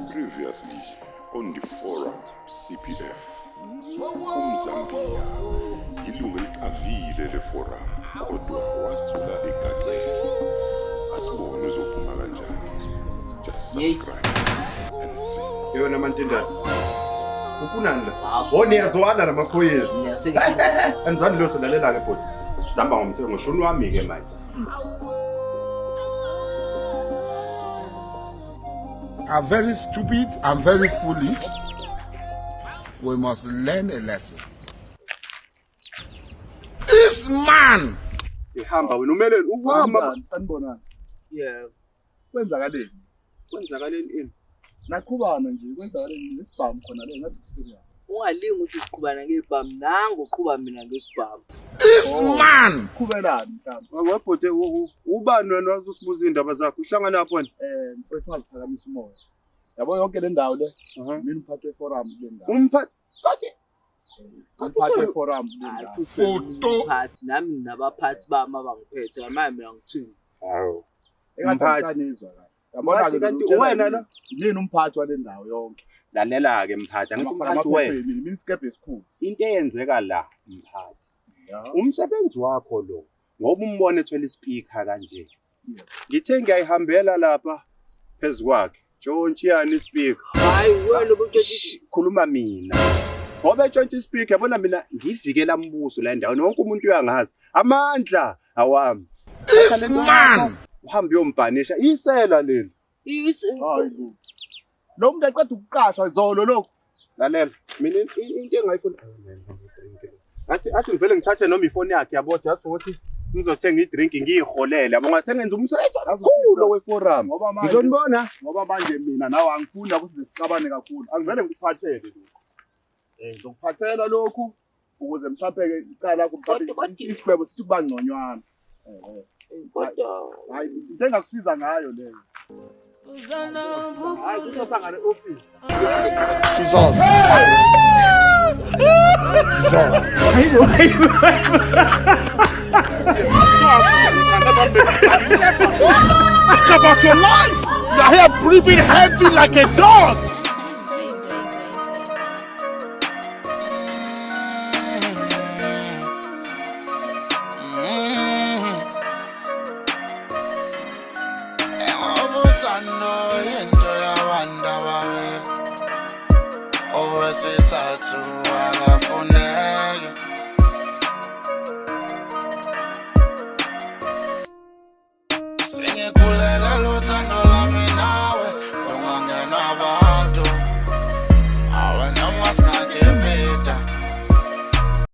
Previously on the forum CPF, uMzambia ilungu elicavile leforum kodwa wasithola egaxele. Asibone uzophuma kanjani. Just subscribe and see. Yona mantindana. Ufunani la? Wona yazwana namaphoyisa. Anzani lo solalela ke bodi. Sihamba ngomthetho ngoshuni wami ke manje. Are very stupid and very foolish. We must learn a lesson. This man! Ihamba wena umeleni uhamba sanibonana. Yeah, Kwenzakaleni? kwenzakaleni ini? Naqhubana nje kwenzakaleni nesibhamu khona le ngathi kusiriya. ungalingi ukuthi siqhubana ngebhamu nangu uqhuba mina ngesibhamu. This man! Qhubelani mhlawumbe. Webhode ubani wena wazusibuza indaba zakho uhlangana lapho ni? Mfethu ngaphakamisa umoya. Yabo yonke le ndawo le, mina umphathi weforum le ndawo. Umphathi Umphathi weforum le ndawo. Photo. Phathi nami nabaphathi bami abangiphethe manje mina ngithini. hawo. Engathi anizwa kahle. Yabona Umphathi kanti wena lo? Yini umphathi wale ndawo yonke. Lalela ke mphathi angithi umphathi wena. Mina isikebhe esikhulu. Into eyenzeka la mphathi. Umsebenzi wakho lo ngoba umbone ethwele ispeaker kanje. Ngithe ngiyayihambela lapha phezukwakhe. Jontshiyani ispeaker. Hayi wena ubutshela Khuluma mina. Ngoba etshontsha ispeaker yabona mina ngivikela umbuso la ndawo wonke umuntu uyangazi. Amandla awami. This man! Uhamba uyombhanisha isela leli. Hayi. Lo muntu aqeda ukuqashwa izolo lokho. Lalela mina into engayifuna athi ngivele ngithathe noma ifoni yakhe yabo just ukuthi ngizothenga idrink ngiyiholele yabo ngasengenza umsebenzi kakhulu weforum Ngoba manje ngizonibona ngoba manje mina nawe angifuni ukuthi sisixabane kakhulu. Angivele ngikuphathele lokho. Ngizokuphathela lokhu ukuze mhlawumbe icala lakho mhlawumbe isibhebo sithi kuba ngconywana. kodwa Hayi into engakusiza ngayo leyo. hayi kuzosangana office Jesus! Think about your life. You're here breathing heavy like a dog. Owesithathu akafuna